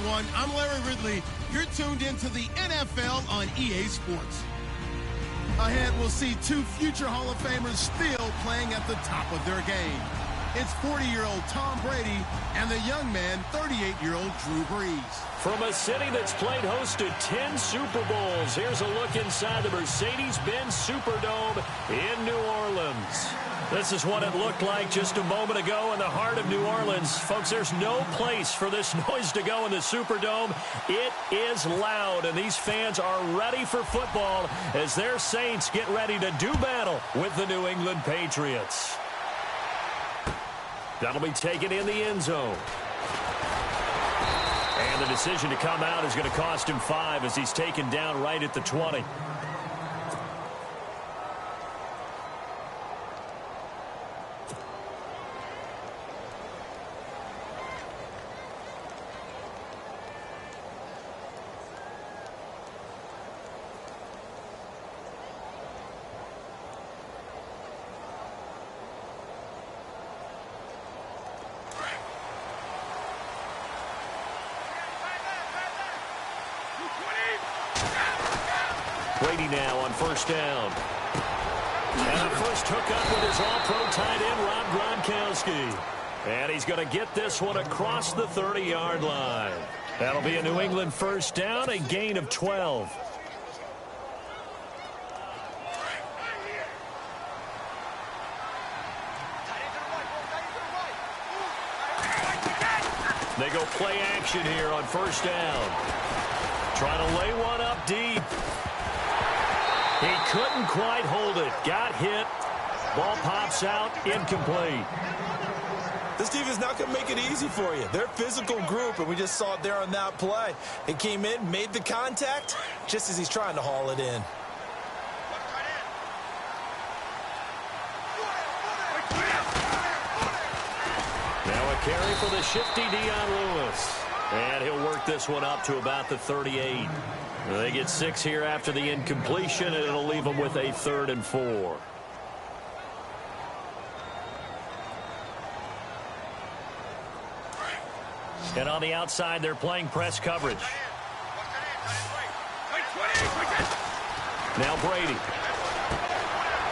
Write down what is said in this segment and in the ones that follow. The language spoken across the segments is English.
everyone. I'm Larry Ridley. You're tuned into the NFL on EA Sports. Ahead, we'll see two future Hall of Famers still playing at the top of their game. It's 40-year-old Tom Brady and the young man, 38-year-old Drew Brees. From a city that's played host to 10 Super Bowls, here's a look inside the Mercedes-Benz Superdome in New Orleans. This is what it looked like just a moment ago in the heart of New Orleans. Folks, there's no place for this noise to go in the Superdome. It is loud, and these fans are ready for football as their Saints get ready to do battle with the New England Patriots. That'll be taken in the end zone. And the decision to come out is going to cost him 5 as he's taken down right at the 20. Brady now on first down. And the first hookup with his all-pro tight end, Rob Gronkowski. And he's going to get this one across the 30-yard line. That'll be a New England first down, a gain of 12. They go play action here on first down. Trying to lay one up deep. He couldn't quite hold it. Got hit. Ball pops out. Incomplete. This defense not going to make it easy for you. They're a physical group, and we just saw it there on that play. He came in, made the contact, just as he's trying to haul it in. Now a carry for the shifty Dion Lewis. And he'll work this one up to about the 38. They get 6 here after the incompletion, and it'll leave them with a 3rd and 4. And on the outside, they're playing press coverage. Now Brady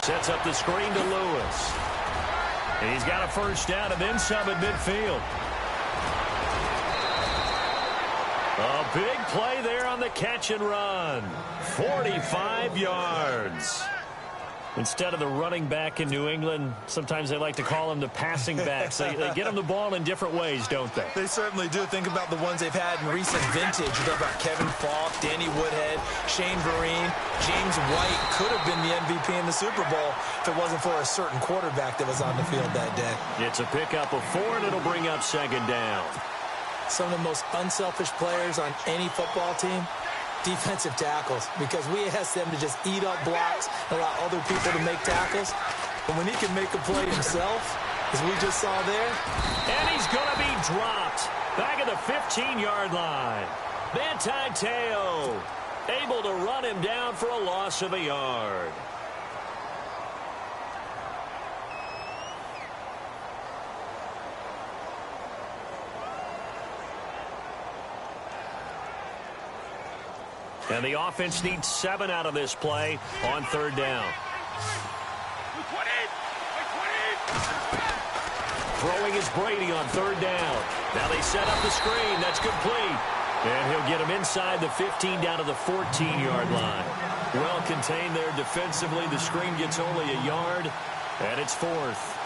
sets up the screen to Lewis. And he's got a first down and then some at midfield. A big play there on the catch and run. 45 yards. Instead of the running back in New England, sometimes they like to call them the passing backs. They get them the ball in different ways, don't they? They certainly do. Think about the ones they've had in recent vintage. You talk about Kevin Falk, Danny Woodhead, Shane Vereen, James White could have been the MVP in the Super Bowl if it wasn't for a certain quarterback that was on the field that day. It's a pickup of 4, and it'll bring up 2nd down. Some of the most unselfish players on any football team, defensive tackles, because we ask them to just eat up blocks and allow other people to make tackles. But when he can make a play himself, as we just saw there. And he's going to be dropped back at the 15-yard line. Manti Te'o able to run him down for a loss of a yard. And the offense needs 7 out of this play on 3rd down. Throwing is Brady on 3rd down. Now they set up the screen. That's complete. And he'll get him inside the 15 down to the 14-yard line. Well contained there defensively. The screen gets only a yard, and it's 4th.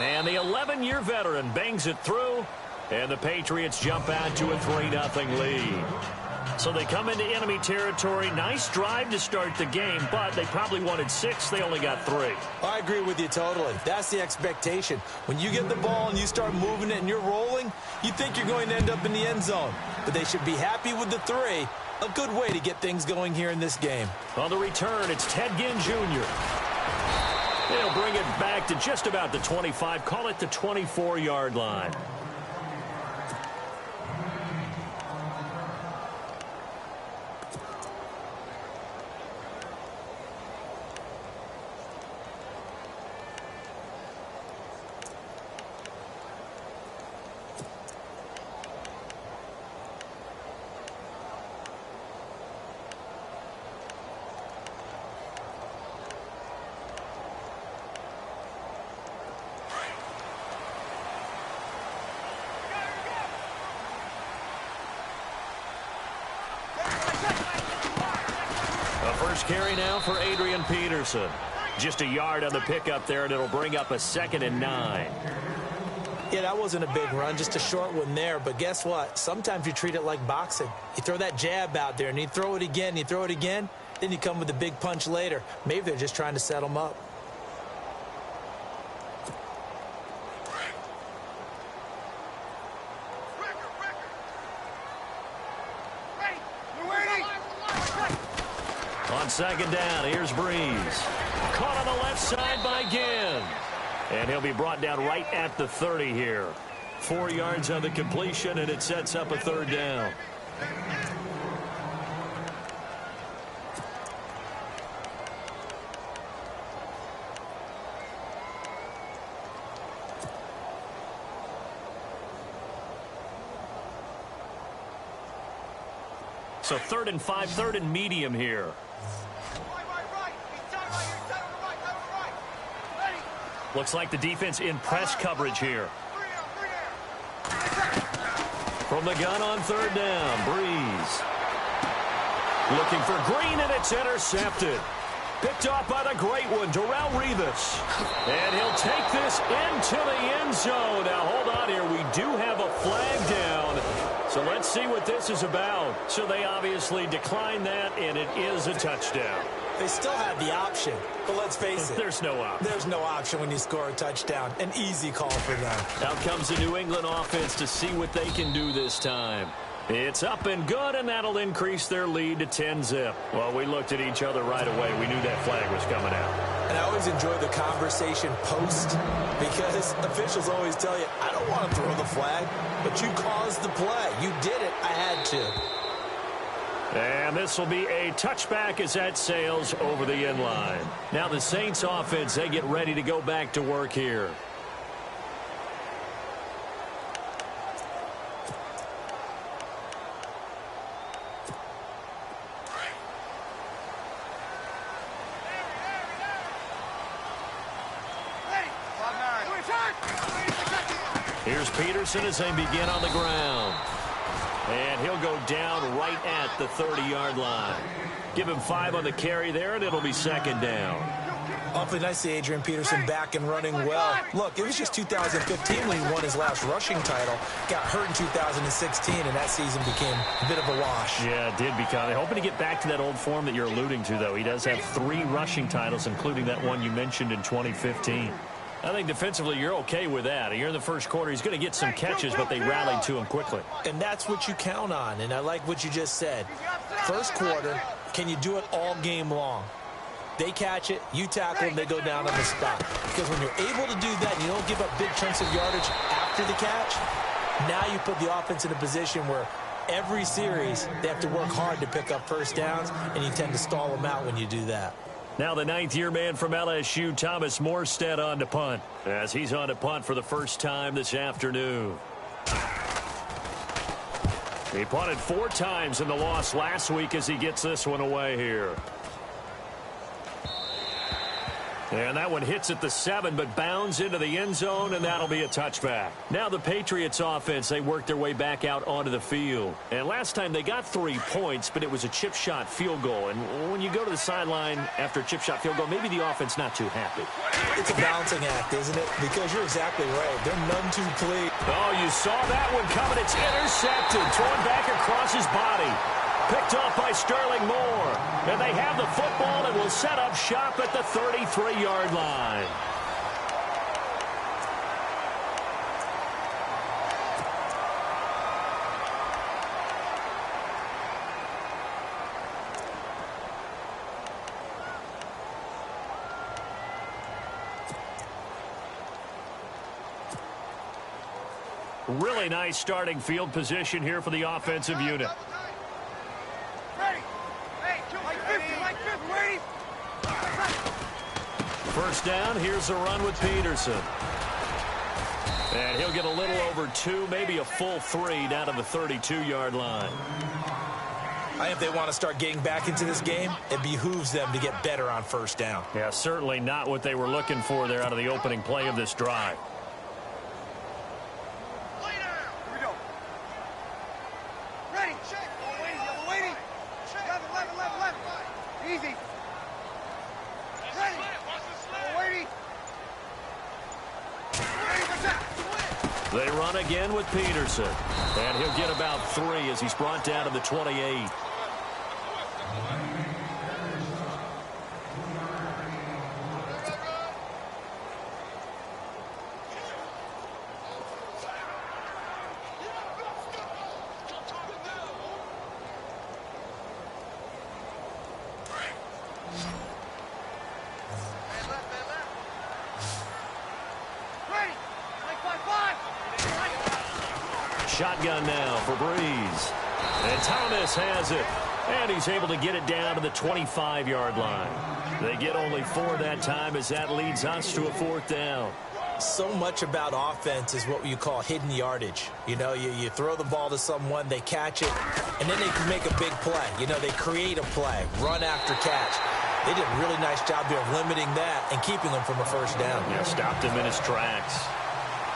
And the 11-year veteran bangs it through, and the Patriots jump out to a 3-0 lead. So they come into enemy territory. Nice drive to start the game, but they probably wanted 6. They only got 3. I agree with you totally. That's the expectation. When you get the ball and you start moving it and you're rolling, you think you're going to end up in the end zone. But they should be happy with the 3. A good way to get things going here in this game. On the return, it's Ted Ginn Jr. They'll bring it back to just about the 25. Call it the 24-yard line. First carry now for Adrian Peterson. Just a yard on the pickup there, and it'll bring up a 2nd and 9. Yeah, that wasn't a big run, just a short one there. But guess what? Sometimes you treat it like boxing. You throw that jab out there, and you throw it again, you throw it again, then you come with a big punch later. Maybe they're just trying to set them up. On 2nd down, here's Breeze. Caught on the left side by Ginn. And he'll be brought down right at the 30 here. 4 yards on the completion, and it sets up a 3rd down. So 3rd and 5, 3rd and medium here. Looks like the defense in press coverage here. From the gun on 3rd down, Breeze. Looking for Green, and it's intercepted. Picked off by the great one, Darrelle Revis. And he'll take this into the end zone. Now, hold on here. We do have a flag down. So let's see what this is about. So they obviously declined that, and it is a touchdown. They still had the option, but let's face it. There's no option. There's no option when you score a touchdown. An easy call for them. Out comes the New England offense to see what they can do this time. It's up and good, and that'll increase their lead to 10-zip. Well, we looked at each other right away. We knew that flag was coming out. And I always enjoy the conversation post because officials always tell you, I don't want to throw the flag, but you caused the play. You did it. I had to. And this will be a touchback as that sails over the end line. Now the Saints offense, they get ready to go back to work here. Here's Peterson as they begin on the ground. And he'll go down right at the 30-yard line. Give him 5 on the carry there, and it'll be 2nd down. Awfully nice to see Adrian Peterson back and running well. Look, it was just 2015 when he won his last rushing title. Got hurt in 2016, and that season became a bit of a wash. Yeah, it did become. They're hoping to get back to that old form that you're alluding to, though. He does have 3 rushing titles, including that one you mentioned in 2015. I think defensively you're okay with that. Here in the first quarter, he's going to get some catches, but they rallied to him quickly. And that's what you count on, and I like what you just said. First quarter, can you do it all game long? They catch it, you tackle them, they go down on the spot. Because when you're able to do that and you don't give up big chunks of yardage after the catch, now you put the offense in a position where every series they have to work hard to pick up first downs, and you tend to stall them out when you do that. Now the 9th-year man from LSU, Thomas Morstead, on to punt, as he's on to punt for the first time this afternoon. He punted 4 times in the loss last week as he gets this one away here. And that one hits at the 7, but bounds into the end zone, and that'll be a touchback. Now the Patriots offense, they work their way back out onto the field. And last time they got 3 points, but it was a chip shot field goal. And when you go to the sideline after a chip shot field goal, maybe the offense not too happy. It's a balancing act, isn't it? Because you're exactly right. They're none too pleased. Oh, you saw that one coming. It's intercepted. Thrown back across his body. Picked off by Sterling Moore. And they have the football and will set up shop at the 33-yard line. Really nice starting field position here for the offensive unit. First down, here's a run with Peterson. And he'll get a little over 2, maybe a full 3 down to the 32-yard line. If they want to start getting back into this game, it behooves them to get better on first down. Yeah, certainly not what they were looking for there out of the opening play of this drive. Easy. They run again with Peterson. And he'll get about 3 as he's brought down to the 28. Shotgun now for Breeze. And Thomas has it. And he's able to get it down to the 25-yard line. They get only 4 that time as that leads us to a 4th down. So much about offense is what you call hidden yardage. You know, you throw the ball to someone, they catch it, and then they can make a big play. You know, they create a play, run after catch. They did a really nice job here of limiting that and keeping them from a 1st down. Yeah, stopped him in his tracks.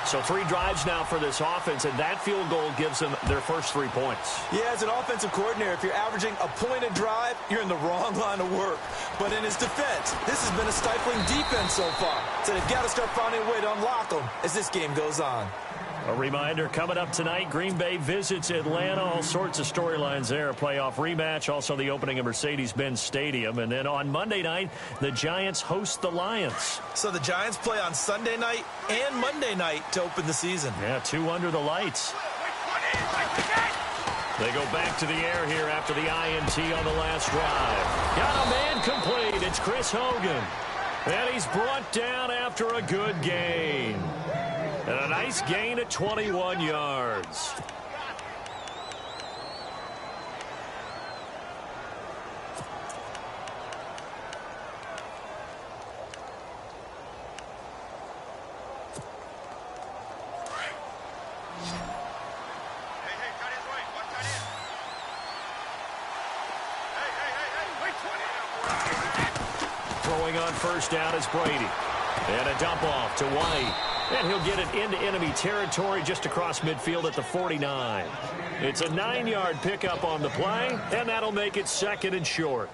So 3 drives now for this offense, and that field goal gives them their first 3 points. Yeah, as an offensive coordinator, if you're averaging a point a drive, you're in the wrong line of work. But in his defense, this has been a stifling defense so far. So they've got to start finding a way to unlock them as this game goes on. A reminder, coming up tonight, Green Bay visits Atlanta. All sorts of storylines there. A playoff rematch, also the opening of Mercedes-Benz Stadium. And then on Monday night, the Giants host the Lions. So the Giants play on Sunday night and Monday night to open the season. Yeah, 2 under the lights. They go back to the air here after the INT on the last drive. Got a man complete. It's Chris Hogan. And he's brought down after a good gain. And a nice gain at 21 yards. Throwing on 1st down is Brady. And a dump off to White. And he'll get it into enemy territory just across midfield at the 49. It's a 9-yard pickup on the play, and that'll make it 2nd and short.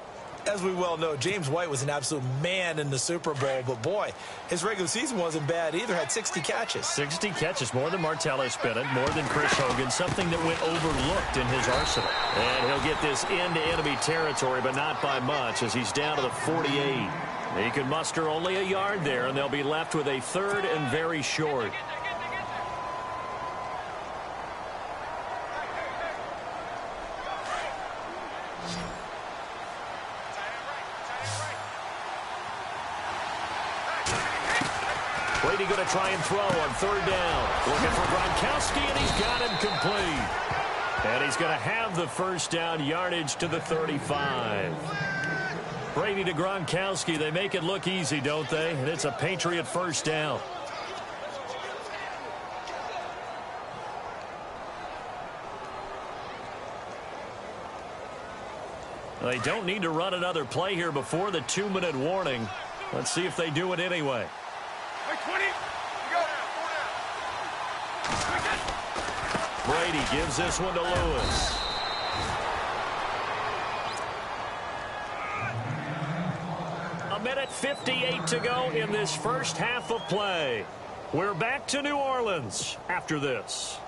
As we well know, James White was an absolute man in the Super Bowl, but boy, his regular season wasn't bad either. Had 60 catches. 60 catches, more than Martellus Bennett, more than Chris Hogan, something that went overlooked in his arsenal. And he'll get this into enemy territory, but not by much as he's down to the 48. He could muster only a yard there, and they'll be left with a 3rd and very short. Brady going to try and throw on 3rd down. Looking for Gronkowski, and he's got him complete. And he's going to have the 1st down yardage to the 35. Brady to Gronkowski. They make it look easy, don't they? And it's a Patriot 1st down. They don't need to run another play here before the 2-minute warning. Let's see if they do it anyway. Brady gives this one to Lewis. A minute 58 to go in this first half of play. We're back to New Orleans after this.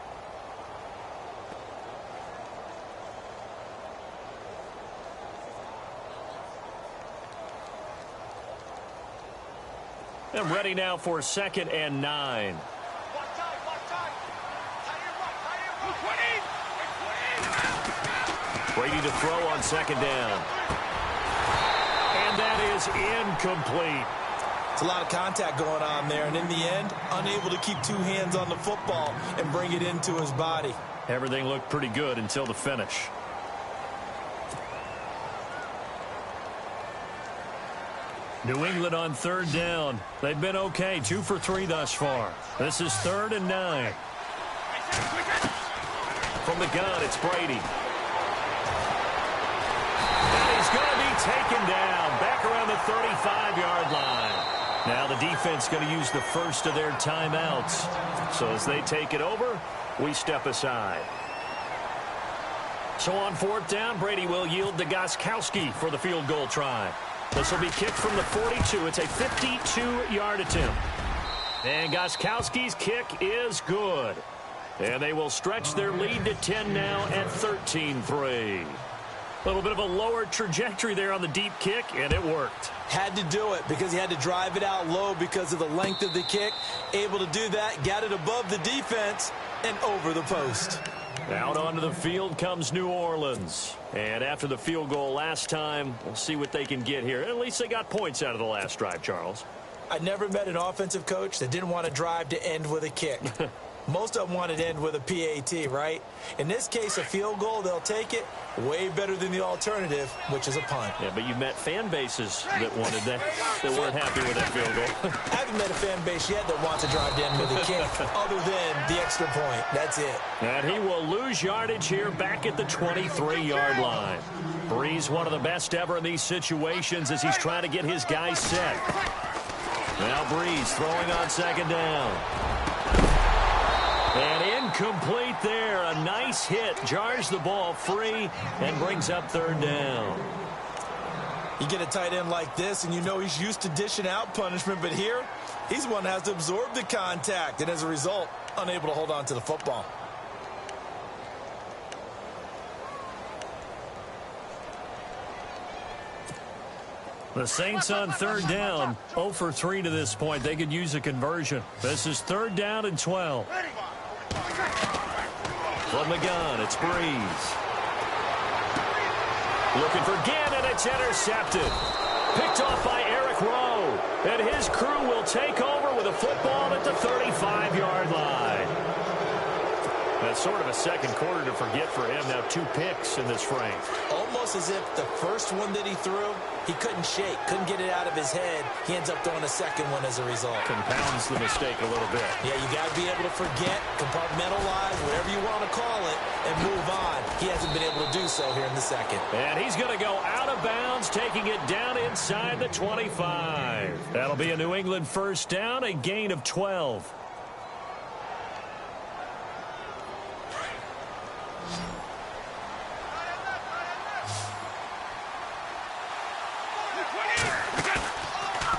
And ready now for 2nd and 9. Brady to throw on 2nd down. And that is incomplete. It's a lot of contact going on there, and in the end, unable to keep 2 hands on the football and bring it into his body. Everything looked pretty good until the finish. New England on 3rd down. They've been okay, 2 for 3 thus far. This is 3rd and 9. From the gun, it's Brady. And he's going to be taken down back around the 35-yard line. Now the defense going to use the first of their timeouts. So as they take it over, we step aside. So on 4th down, Brady will yield to Gostkowski for the field goal try. This will be kicked from the 42. It's a 52-yard attempt. And Gostkowski's kick is good. And they will stretch their lead to 10 now at 13-3. A little bit of a lower trajectory there on the deep kick, and it worked. Had to do it because he had to drive it out low because of the length of the kick. Able to do that, got it above the defense, and over the post. Out onto the field comes New Orleans. And after the field goal last time, we'll see what they can get here. At least they got points out of the last drive, Charles. I never met an offensive coach that didn't want to drive to end with a kick. Most of them wanted to end with a PAT, right? In this case, a field goal, they'll take it. Way better than the alternative, which is a punt. Yeah, but you met fan bases that wanted that, that weren't happy with that field goal. I haven't met a fan base yet that wants to drive to end with a kick, other than the extra point. That's it. And he will lose yardage here back at the 23-yard line. Breeze, one of the best ever in these situations as he's trying to get his guys set. Now Breeze throwing on second down. And incomplete there. A nice hit. Jars the ball free and brings up third down. You get a tight end like this, and you know he's used to dishing out punishment, but here, he's the one that has to absorb the contact, and as a result, unable to hold on to the football. The Saints on third down, 0 for 3 to this point. They could use a conversion. This is third down and 12. From the gun, it's Breeze. Looking for Gannon, it's intercepted. Picked off by Eric Rowe. And his crew will take over with a football at the 35-yard line. That's sort of a second quarter to forget for him. Now 2 picks in this frame. Almost as if the first one that he threw, he couldn't shake, couldn't get it out of his head. He ends up throwing a second one as a result. Compounds the mistake a little bit. Yeah, you got to be able to forget, compartmentalize, whatever you want to call it, and move on. He hasn't been able to do so here in the second. And he's going to go out of bounds, taking it down inside the 25. That'll be a New England first down, a gain of 12.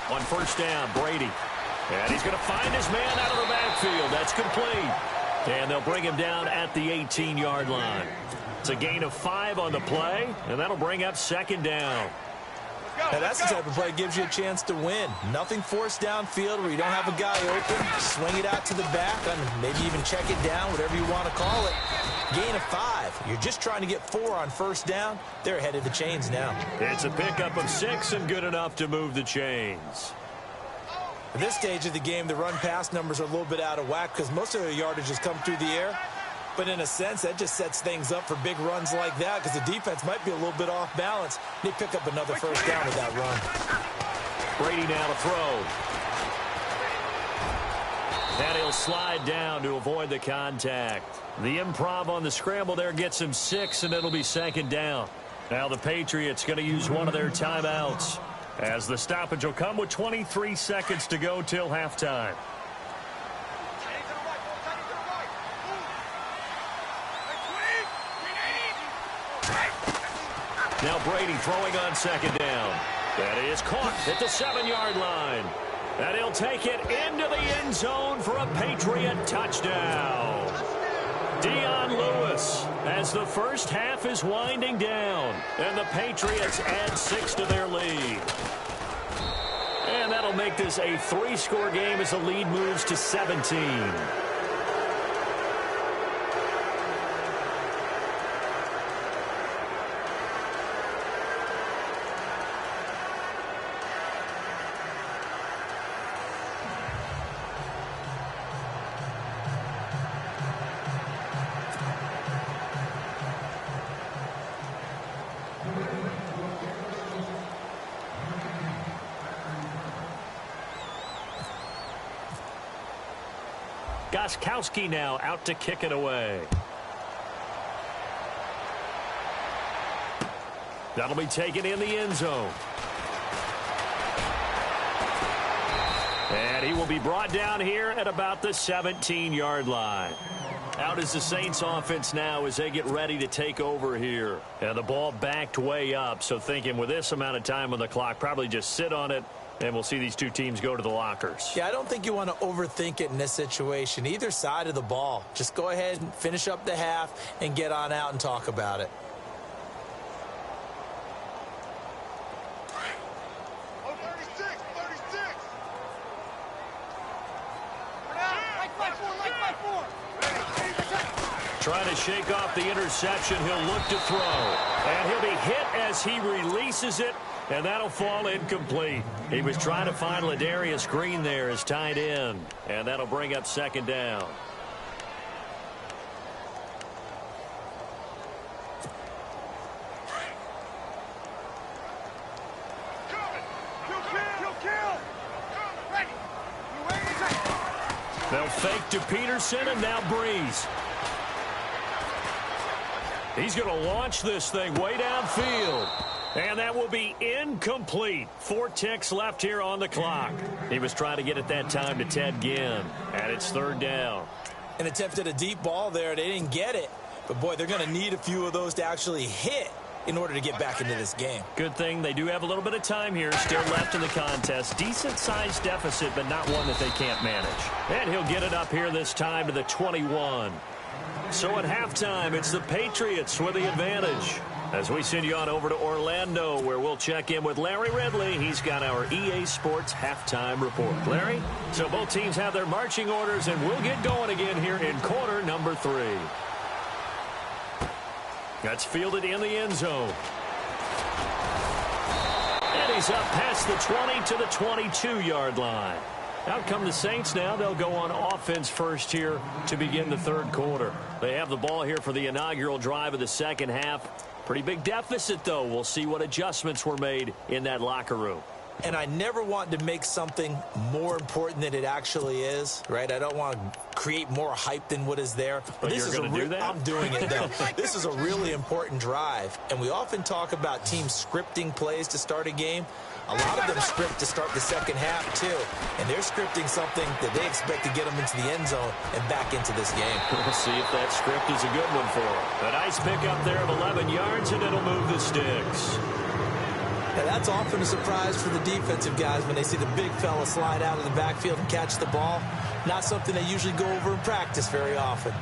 On first down, Brady. And he's going to find his man out of the backfield. That's complete. And they'll bring him down at the 18-yard line. It's a gain of 5 on the play, and that'll bring up second down. Now that's the type of play that gives you a chance to win. Nothing forced downfield where you don't have a guy open. Swing it out to the back, and maybe even check it down, whatever you want to call it. Gain of 5. You're just trying to get 4 on first down. They're ahead of the chains now. It's a pickup of 6 and good enough to move the chains. At this stage of the game, the run-pass numbers are a little bit out of whack because most of their yardage has come through the air. But in a sense, that just sets things up for big runs like that because the defense might be a little bit off balance. They pick up another first down with that run. Brady now to throw. And he'll slide down to avoid the contact. The improv on the scramble there gets him 6, and it'll be second down. Now the Patriots going to use one of their timeouts as the stoppage will come with 23 seconds to go till halftime. Now Brady throwing on second down. That is caught at the 7-yard line. And he'll take it into the end zone for a Patriot touchdown. Dion Lewis as the first half is winding down. And the Patriots add 6 to their lead. And that'll make this a 3-score game as the lead moves to 17. Gostkowski now out to kick it away. That'll be taken in the end zone. And he will be brought down here at about the 17-yard line. Out is the Saints offense now as they get ready to take over here. And the ball backed way up, so thinking with this amount of time on the clock, probably just sit on it And we'll see these two teams go to the lockers. Yeah, I don't think you want to overthink it in this situation. Either side of the ball. Just go ahead and finish up the half and get on out and talk about it. Trying to shake off the interception. He'll look to throw. And he'll be hit as he releases it. And that'll fall incomplete. He was trying to find Ladarius Green there as tight end. And that'll bring up second down. They'll fake to Peterson, and now Breeze. He's going to launch this thing way downfield. And that will be incomplete. 4 ticks left here on the clock. He was trying to get it that time to Ted Ginn. And it's third down. An attempt at a deep ball there. They didn't get it. But, boy, they're going to need a few of those to actually hit in order to get back into this game. Good thing they do have a little bit of time here still left in the contest. Decent-sized deficit, but not one that they can't manage. And he'll get it up here this time to the 21. So at halftime, it's the Patriots with the advantage. As we send you on over to Orlando, where we'll check in with Larry Ridley. He's got our EA Sports halftime report. Larry? So both teams have their marching orders, and we'll get going again here in quarter number 3. That's fielded in the end zone. And he's up past the 20 to the 22-yard line. Out come the Saints now. They'll go on offense first here to begin the third quarter. They have the ball here for the inaugural drive of the second half. Pretty big deficit, though. We'll see what adjustments were made in that locker room. And I never want to make something more important than it actually is, right? I don't want to create more hype than what is there. But this you're going to do that? I'm doing it, though. This is a really important drive. And we often talk about teams scripting plays to start a game. A lot of them script to start the second half, too. And they're scripting something that they expect to get them into the end zone and back into this game. We'll see if that script is a good one for them. A nice pickup there of 11 yards, and it'll move the sticks. Now, that's often a surprise for the defensive guys when they see the big fella slide out of the backfield and catch the ball. Not something they usually go over in practice very often.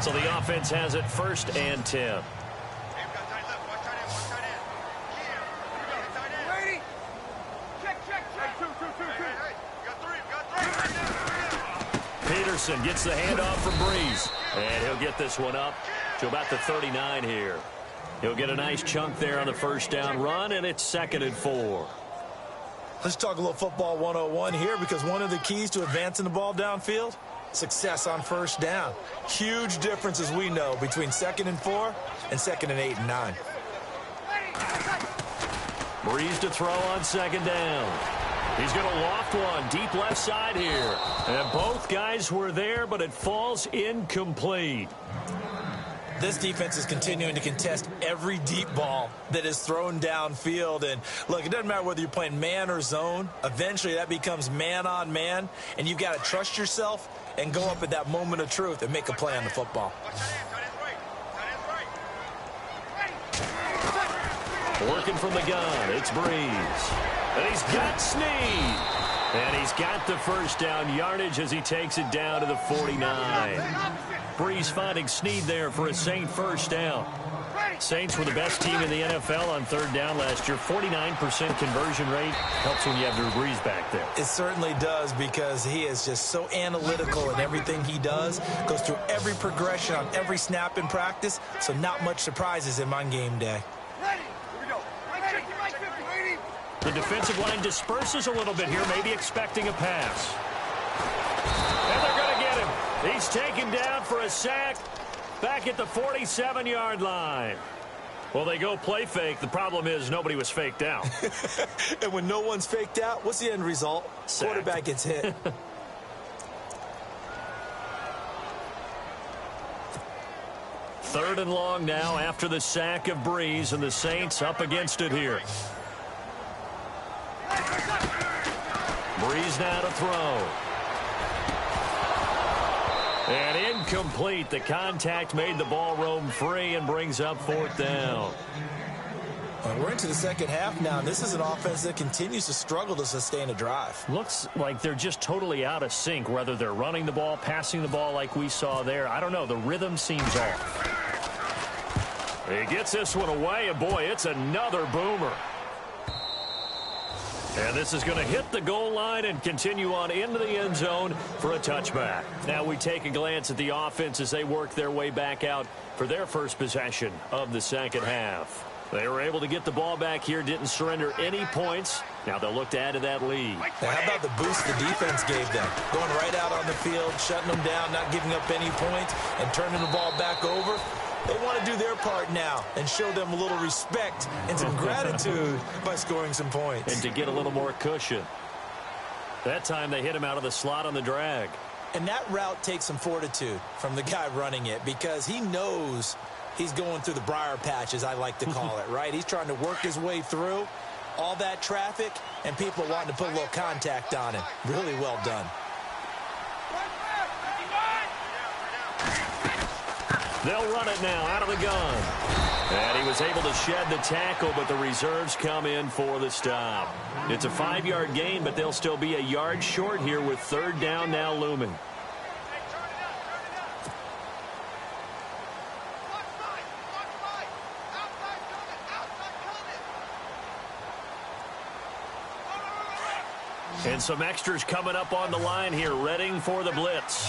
So the offense has it first and 10. Peterson gets the handoff from Breeze. And he'll get this one up to about the 39 here. He'll get a nice chunk there on the first down run, and it's 2nd and 4. Let's talk a little football 101 here, because one of the keys to advancing the ball downfield, success on first down. Huge difference, as we know, between 2nd and 4 and 2nd and 8 and 9. Breeze to throw on 2nd down. He's going to loft one deep left side here. And both guys were there, but it falls incomplete. This defense is continuing to contest every deep ball that is thrown downfield. And, look, it doesn't matter whether you're playing man or zone. Eventually, that becomes man on man. And you've got to trust yourself and go up at that moment of truth and make a play on the football. Working from the gun, it's Breeze. And he's got Snead. And he's got the first down yardage as he takes it down to the 49. Breeze finding Snead there for a Saint first down. Saints were the best team in the NFL on third down last year. 49% conversion rate helps when you have Drew Brees back there. It certainly does, because he is just so analytical in everything he does. Goes through every progression on every snap in practice, so not much surprises him on game day. The defensive line disperses a little bit here, maybe expecting a pass. And they're going to get him. He's taken down for a sack back at the 47-yard line. Well, they go play fake. The problem is nobody was faked out. And when no one's faked out, what's the end result? Sacked. Quarterback gets hit. Third and long now after the sack of Breeze, and the Saints up against it here. Breeze now to throw. And incomplete. The contact made the ball roam free and brings up 4th down. We're into the second half now, and this is an offense that continues to struggle to sustain a drive. Looks like they're just totally out of sync, whether they're running the ball, passing the ball like we saw there. I don't know. The rhythm seems off. He gets this one away, and boy, it's another boomer. And this is going to hit the goal line and continue on into the end zone for a touchback. Now we take a glance at the offense as they work their way back out for their first possession of the second half. They were able to get the ball back here, didn't surrender any points. Now they'll look to add to that lead. Now how about the boost the defense gave them? Going right out on the field, shutting them down, not giving up any points, and turning the ball back over. They want to do their part now and show them a little respect and some gratitude by scoring some points. And to get a little more cushion. That time they hit him out of the slot on the drag. And that route takes some fortitude from the guy running it because he knows he's going through the briar patch, as I like to call it, right? He's trying to work his way through all that traffic and people wanting to put a little contact on him. Really well done. They'll run it now out of the gun. And he was able to shed the tackle, but the reserves come in for the stop. It's a 5-yard gain, but they'll still be a yard short here with third down now looming. And some extras coming up on the line here, readying for the blitz.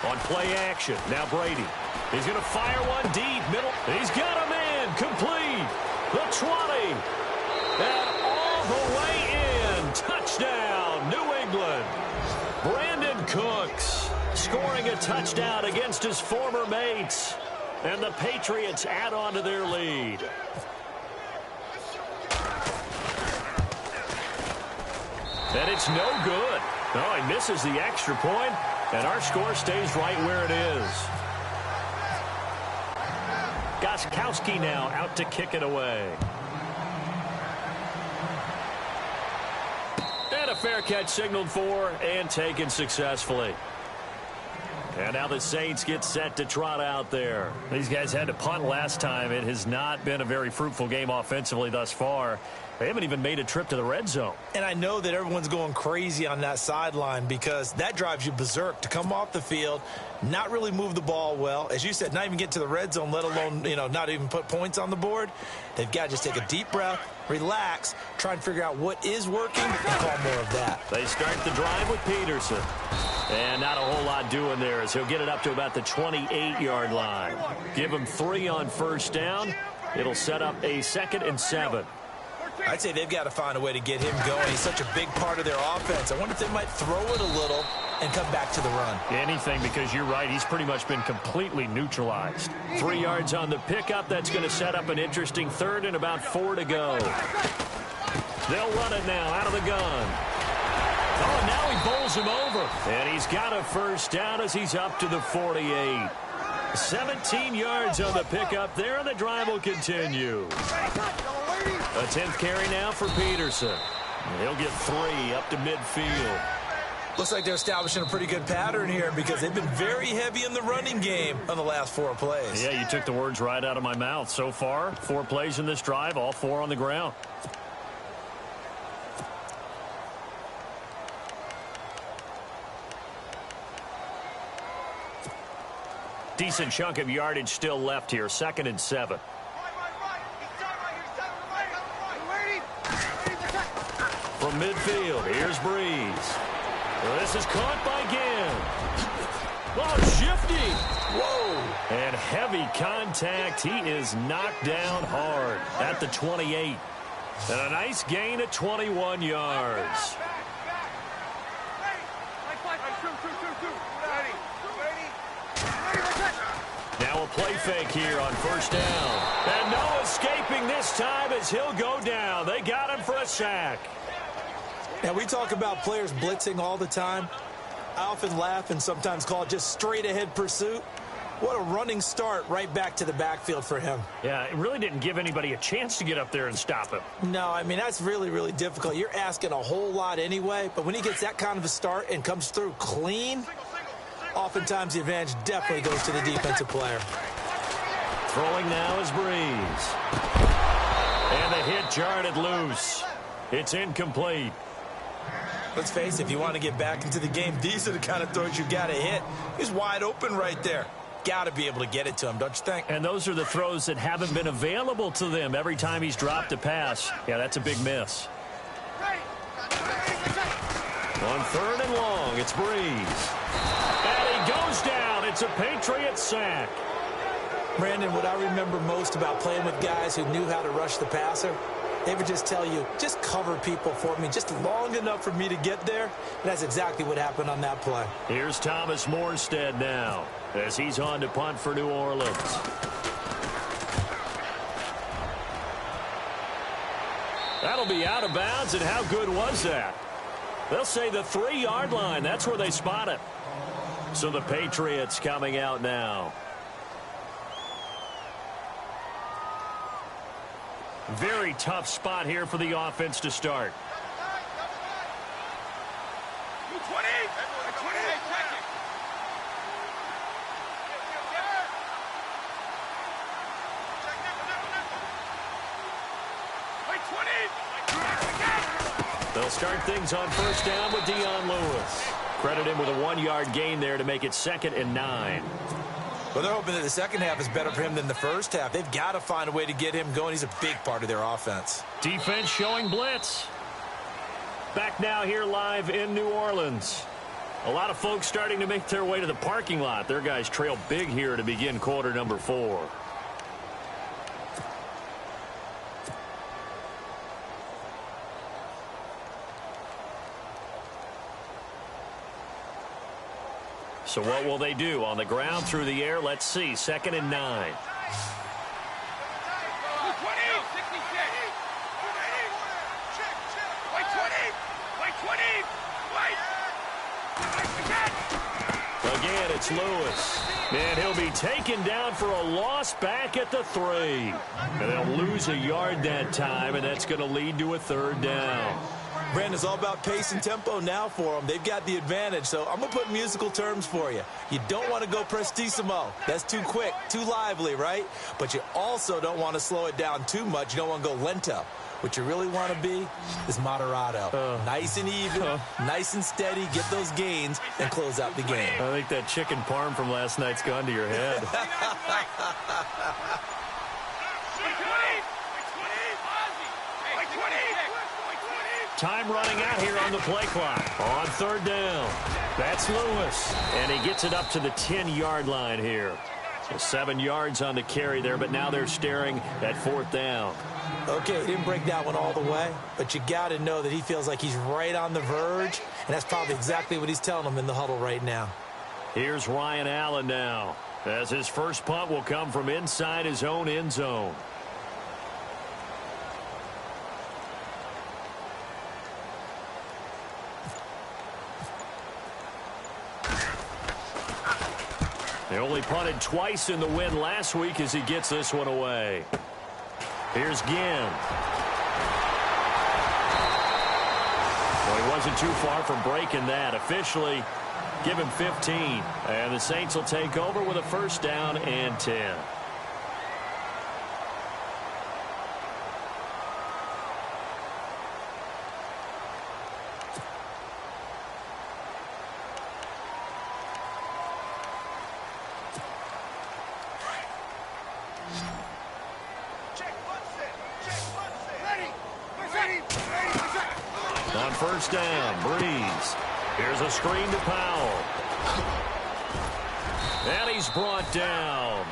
On play action, now Brady. He's going to fire one deep, middle. He's got a man, complete. The 20. And all the way in. Touchdown, New England. Brandon Cooks scoring a touchdown against his former mates. And the Patriots add on to their lead. And it's no good. No, he misses the extra point. And our score stays right where it is. Gostkowski now out to kick it away. And a fair catch signaled for and taken successfully. And now the Saints get set to trot out there. These guys had to punt last time. It has not been a very fruitful game offensively thus far. They haven't even made a trip to the red zone. And I know that everyone's going crazy on that sideline because that drives you berserk to come off the field, not really move the ball well. As you said, not even get to the red zone, let alone, not even put points on the board. They've got to just take a deep breath, relax, try and figure out what is working, and call more of that. They start the drive with Peterson. And not a whole lot doing there as he'll get it up to about the 28-yard line. Give him 3 on first down. It'll set up a 2nd and 7. I'd say they've got to find a way to get him going. He's such a big part of their offense. I wonder if they might throw it a little and come back to the run. Anything, because you're right. He's pretty much been completely neutralized. 3 yards on the pickup. That's going to set up an interesting 3rd and about 4 to go. They'll run it now out of the gun. Oh, and now he bowls him over. And he's got a first down as he's up to the 48. 17 yards on the pickup there, and the drive will continue. A 10th carry now for Peterson. He'll get 3 up to midfield. Looks like they're establishing a pretty good pattern here because they've been very heavy in the running game on the last 4 plays. Yeah, you took the words right out of my mouth. So far, 4 plays in this drive, all 4 on the ground. Decent chunk of yardage still left here. 2nd and 7. From midfield, here's Breeze. This is caught by Ginn. Oh, shifty. Whoa. And heavy contact. He is knocked down hard at the 28. And a nice gain at 21 yards. Now a play fake here on first down. And no escaping this time as he'll go down. They got him for a sack. Now, we talk about players blitzing all the time. I often laugh and sometimes call it just straight-ahead pursuit. What a running start right back to the backfield for him. Yeah, it really didn't give anybody a chance to get up there and stop him. No, I mean, that's really, really difficult. You're asking a whole lot anyway, but when he gets that kind of a start and comes through clean, oftentimes the advantage definitely goes to the defensive player. Throwing now is Breeze. And the hit jarred it loose. It's incomplete. Let's face it, if you want to get back into the game, these are the kind of throws you got to hit. He's wide open right there. Got to be able to get it to him, don't you think? And those are the throws that haven't been available to them every time he's dropped a pass. Yeah, that's a big miss. On 3rd and long, it's Breeze. And he goes down. It's a Patriot sack. Brandon, what I remember most about playing with guys who knew how to rush the passer, they would just tell you, just cover people for me, just long enough for me to get there. And that's exactly what happened on that play. Here's Thomas Morstead now as he's on to punt for New Orleans. That'll be out of bounds, and how good was that? They'll say the 3-yard line. That's where they spot it. So the Patriots coming out now. Very tough spot here for the offense to start. They'll start things on 1st down with Dion Lewis. Credit him with a 1-yard gain there to make it 2nd and 9. Well, they're hoping that the second half is better for him than the first half. They've got to find a way to get him going. He's a big part of their offense. Defense showing blitz. Back now here live in New Orleans. A lot of folks starting to make their way to the parking lot. Their guys trail big here to begin quarter number 4. So what will they do? On the ground, through the air, let's see. 2nd and 9. Again, it's Lewis. And he'll be taken down for a loss back at the 3. And they'll lose a yard that time, and that's going to lead to a 3rd down. Brandon, it's all about pace and tempo now for them. They've got the advantage, so I'm going to put musical terms for you. You don't want to go prestissimo. That's too quick, too lively, right? But you also don't want to slow it down too much. You don't want to go lento. What you really want to be is moderato. Nice and even, nice and steady, get those gains, and close out the game. I think that chicken parm from last night's gone to your head. Time running out here on the play clock. On 3rd down. That's Lewis. And he gets it up to the 10-yard line here. So 7 yards on the carry there, but now they're staring at 4th down. Okay, he didn't break that one all the way, but you got to know that he feels like he's right on the verge, and that's probably exactly what he's telling them in the huddle right now. Here's Ryan Allen now, as his first punt will come from inside his own end zone. They only punted twice in the win last week as he gets this one away. Here's Ginn. Well, he wasn't too far from breaking that. Officially, give him 15. And the Saints will take over with a 1st down and 10. On 1st down, Breeze. Here's a screen to Powell. And he's brought down.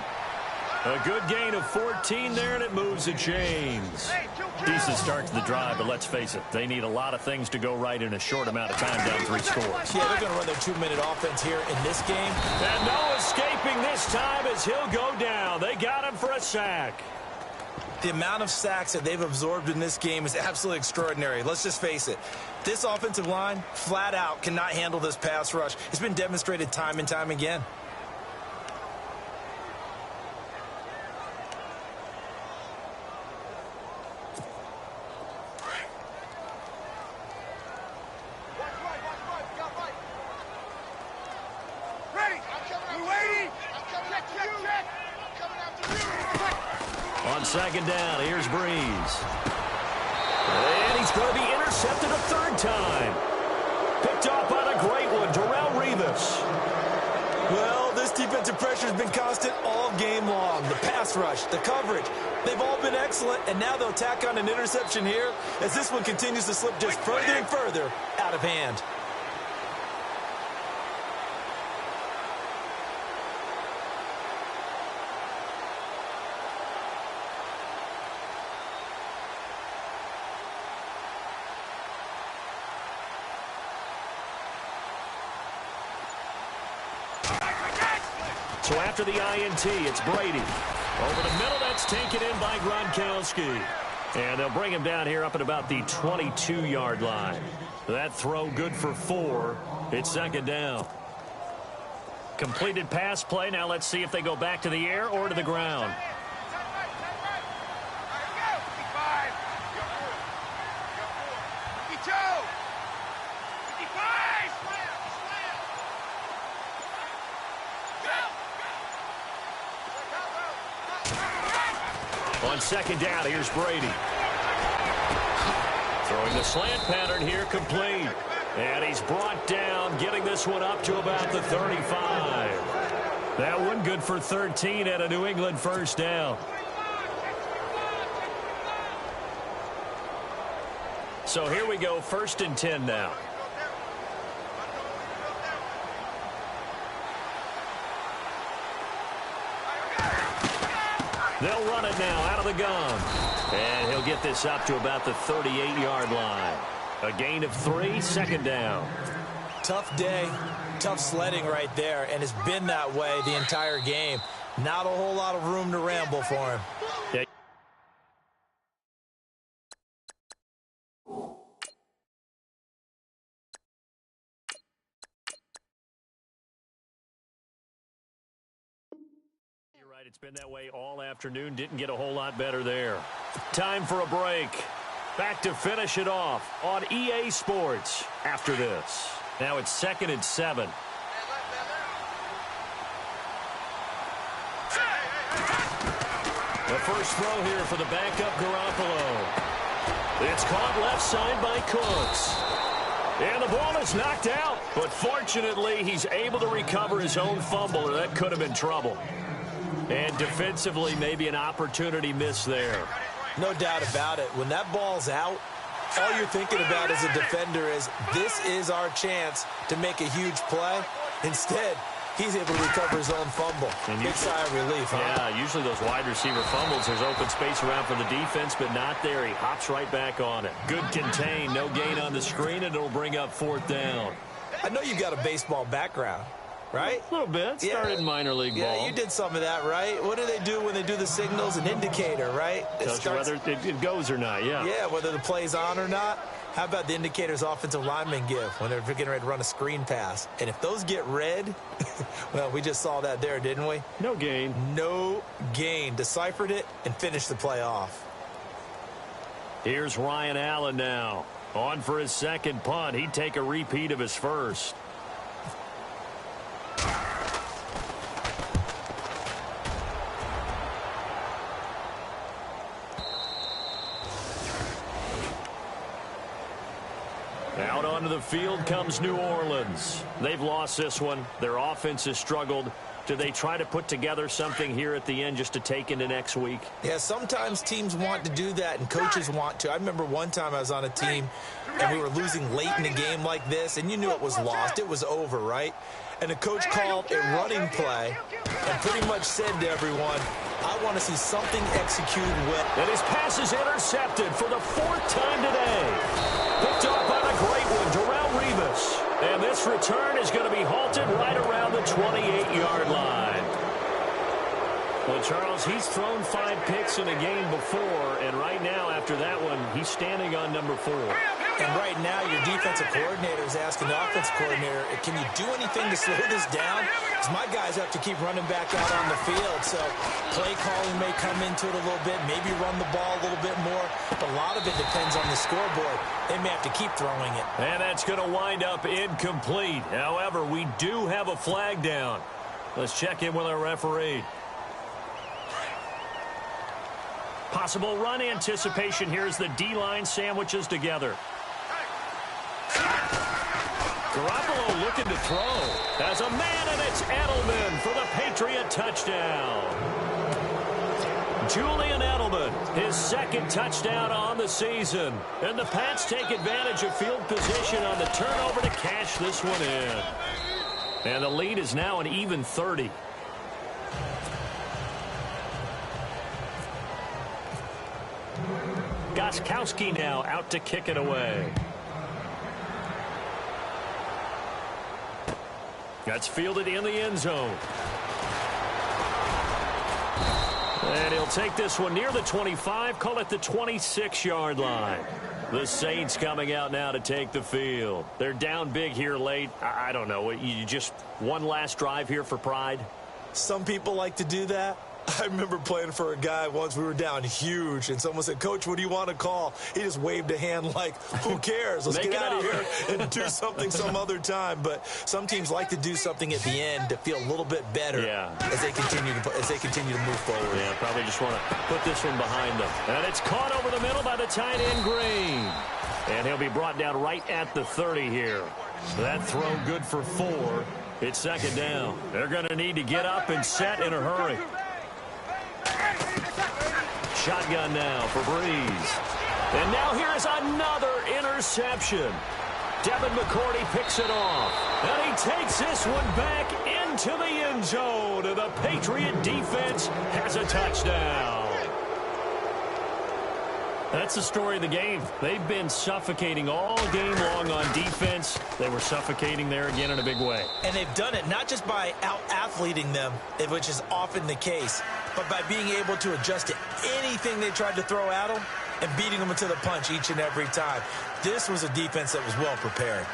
A good gain of 14 there, and it moves the chains. Decent start to the drive, but let's face it, they need a lot of things to go right in a short amount of time down 3 scores. Yeah, they're going to run their 2-minute offense here in this game. And no escaping this time as he'll go down. They got him for a sack. The amount of sacks that they've absorbed in this game is absolutely extraordinary. Let's just face it. This offensive line, flat out, cannot handle this pass rush. It's been demonstrated time and time again. Ready. second down. Here's Breeze. And he's going to be intercepted a third time. Picked off on a great one, Darrelle Revis. Well, this defensive pressure has been constant all game long. The pass rush, the coverage, they've all been excellent, and now they'll tack on an interception here as this one continues to slip just further and further out of hand. So after the INT, it's Brady. Over the middle, that's taken in by Gronkowski. And they'll bring him down here up at about the 22-yard line. That throw good for 4. It's second down. Completed pass play. Now let's see if they go back to the air or to the ground. On second down, here's Brady. Throwing the slant pattern here, complete. And he's brought down, getting this one up to about the 35. That one good for 13 at a New England first down. So here we go, 1st and 10 now. They'll run it now out of the gun. And he'll get this up to about the 38-yard line. A gain of 3, second down. Tough day, tough sledding right there, and it's been that way the entire game. Not a whole lot of room to ramble for him. Yeah. It's been that way all afternoon. Didn't get a whole lot better there. Time for a break. Back to finish it off on EA Sports after this. Now it's 2nd and 7. The first throw here for the backup Garoppolo. It's caught left side by Cooks. And the ball is knocked out. But fortunately, he's able to recover his own fumble, or that could have been trouble. And defensively, maybe an opportunity missed there. No doubt about it. When that ball's out, all you're thinking about as a defender is, this is our chance to make a huge play. Instead, he's able to recover his own fumble. Big sigh of relief, huh? Yeah, usually those wide receiver fumbles, there's open space around for the defense, but not there. He hops right back on it. Good contain, no gain on the screen, and it'll bring up 4th down. I know you've got a baseball background. Right? A little bit. Started in minor league ball. Yeah, you did some of that, right? What do they do when they do the signals? An indicator, right? Tells you whether it goes or not, yeah. Yeah, whether the play's on or not. How about the indicators offensive linemen give when they're getting ready to run a screen pass? And if those get red, well, we just saw that there, didn't we? No gain. No gain. Deciphered it and finished the play off. Here's Ryan Allen now. On for his second punt. He'd take a repeat of his first. Out onto the field comes New Orleans. They've lost this one. Their offense has struggled. Do they try to put together something here at the end just to take into next week? Yeah, sometimes teams want to do that and coaches want to. I remember one time I was on a team and we were losing late in the game like this, and you knew it was lost. It was over, right? And the coach called a running play and pretty much said to everyone, I want to see something executed well. And his pass is intercepted for the 4th time today. Picked up on a great one, Darrelle Revis. And this return is going to be halted right around the 28-yard line. Well, Charles, he's thrown 5 picks in a game before, and right now, after that one, he's standing on number 4. And right now, your defensive coordinator is asking the offensive coordinator, can you do anything to slow this down? Because my guys have to keep running back out on the field. So play calling may come into it a little bit, maybe run the ball a little bit more. But a lot of it depends on the scoreboard. They may have to keep throwing it. And that's going to wind up incomplete. However, we do have a flag down. Let's check in with our referee. Possible run anticipation here as the D-line sandwiches together. Garoppolo looking to throw. As a man, and it's Edelman for the Patriot touchdown. Julian Edelman, his second touchdown on the season. And the Pats take advantage of field position on the turnover to cash this one in. And the lead is now an even 30. Gostkowski now out to kick it away. That's fielded in the end zone. And he'll take this one near the 25, call it the 26-yard line. The Saints coming out now to take the field. They're down big here late. I don't know. You just one last drive here for pride? Some people like to do that. I remember playing for a guy once. We were down huge, and someone said, "Coach, what do you want to call?" He just waved a hand like, who cares? Let's get out of here and do something some other time. But some teams like to do something at the end to feel a little bit better as they continue to move forward. Yeah, probably just want to put this one behind them. And it's caught over the middle by the tight end, Green. And he'll be brought down right at the 30 here. That throw good for 4. It's second down. They're going to need to get up and set in a hurry. Shotgun now for Breeze. And now here's another interception. Devin McCourty picks it off. And he takes this one back into the end zone. And the Patriot defense has a touchdown. That's the story of the game. They've been suffocating all game long on defense. They were suffocating there again in a big way. And they've done it not just by out-athleting them, which is often the case, but by being able to adjust to anything they tried to throw at them and beating them into the punch each and every time. This was a defense that was well prepared.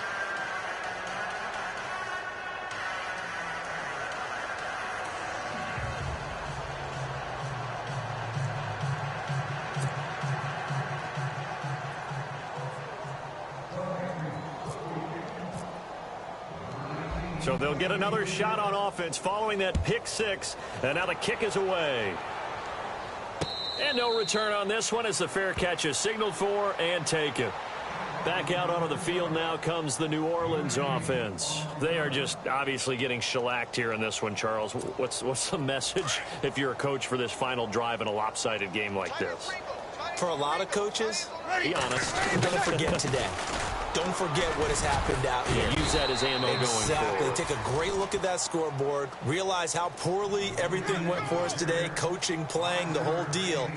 So they'll get another shot on offense following that pick 6. And now the kick is away. And no return on this one as the fair catch is signaled for and taken. Back out onto the field now comes the New Orleans offense. They are just obviously getting shellacked here in this one, Charles. What's the message if you're a coach for this final drive in a lopsided game like this? For a lot of coaches, be honest. Don't forget today. Don't forget what has happened out here. Use that as ammo going forward. Exactly. Take a great look at that scoreboard. Realize how poorly everything went for us today. Coaching, playing, the whole deal.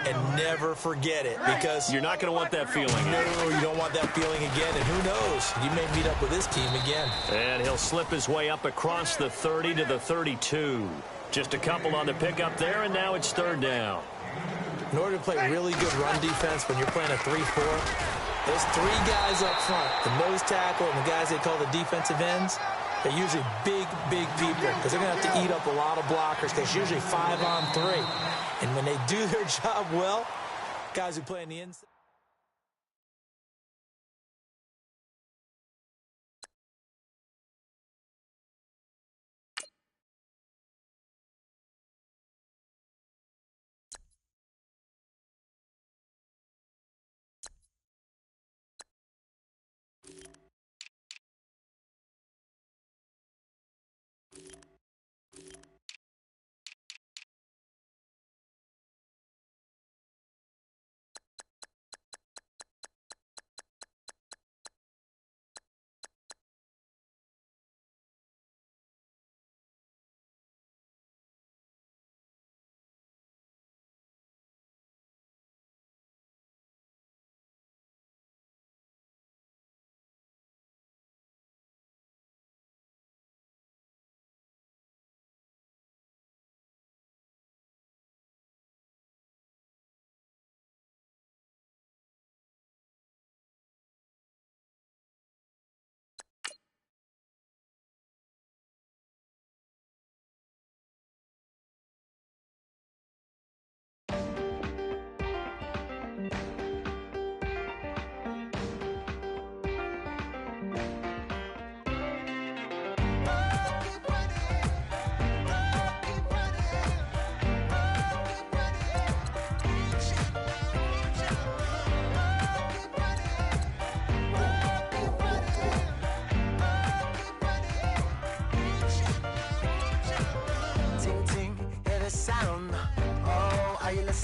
And never forget it, because you're not going to want that feeling. No, you don't want that feeling again. And who knows? You may meet up with this team again. And he'll slip his way up across the 30 to the 32. Just a couple on the pickup there, and now it's third down. In order to play really good run defense when you're playing a 3-4, those 3 guys up front, the nose tackle and the guys they call the defensive ends, they're usually big people because they're going to have to eat up a lot of blockers because it's usually 5-on-3. And when they do their job well, guys who play in the inside.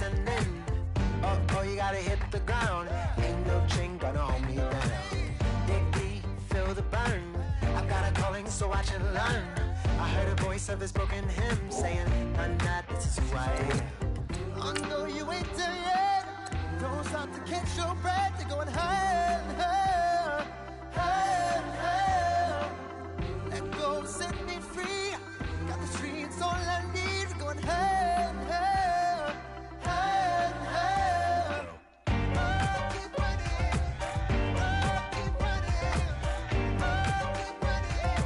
descending. Oh, you gotta hit the ground. Ain't no chain gonna hold me down. Dig deep, feel the burn. I've got a calling, so watch and learn. I heard a voice of his broken hymn saying, "I'm not, this is who I am." I know you ain't there yet. Don't stop to catch your breath. You're going higher, higher, higher, higher. Let go, set me free. Got the streets all I need. We're going higher, higher, higher, higher. Oh, keep running. Oh, keep running. Oh, keep running.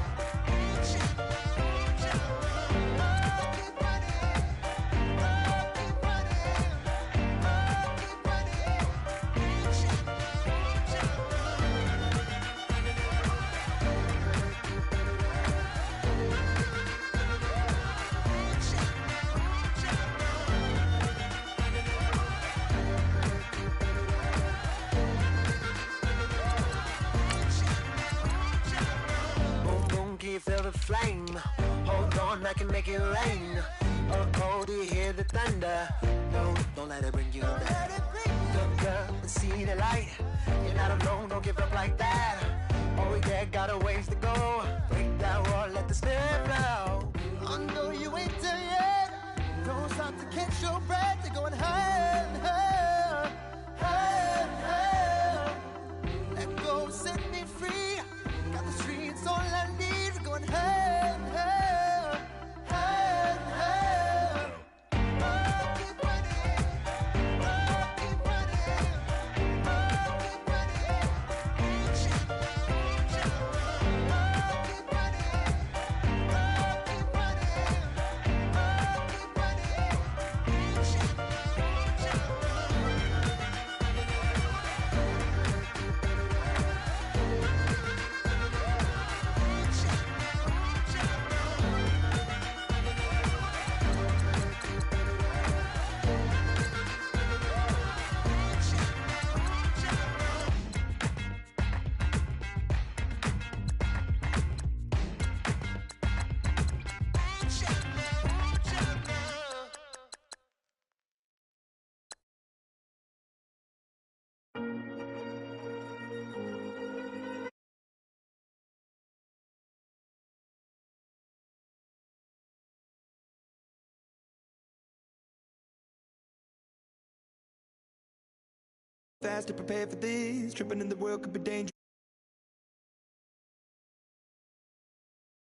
Reach out, reach out. Oh, keep running. Oh, keep running. Oh, keep running. Reach out, reach out. Boom, boom, can you feel the flame? Hold on, I can make it rain. Oh, do you hear the thunder? No, don't let it bring you down. Look up and see the light. You're not alone, don't give up like that. Oh yeah, got a ways to go. Break that wall, let the spirit flow. I know you ain't there yet. Don't stop to catch your breath. You're going higher, higher, higher, higher. Let go, set me free. Got the streets all I need. We're going higher, higher, higher, higher. Oh, keep running. Oh, keep running. Oh, keep running. Reach out, reach out. Oh, keep running. Oh, keep running. Oh, keep running. Reach out, reach out. Fast to prepare for this. Tripping in the world could be dangerous.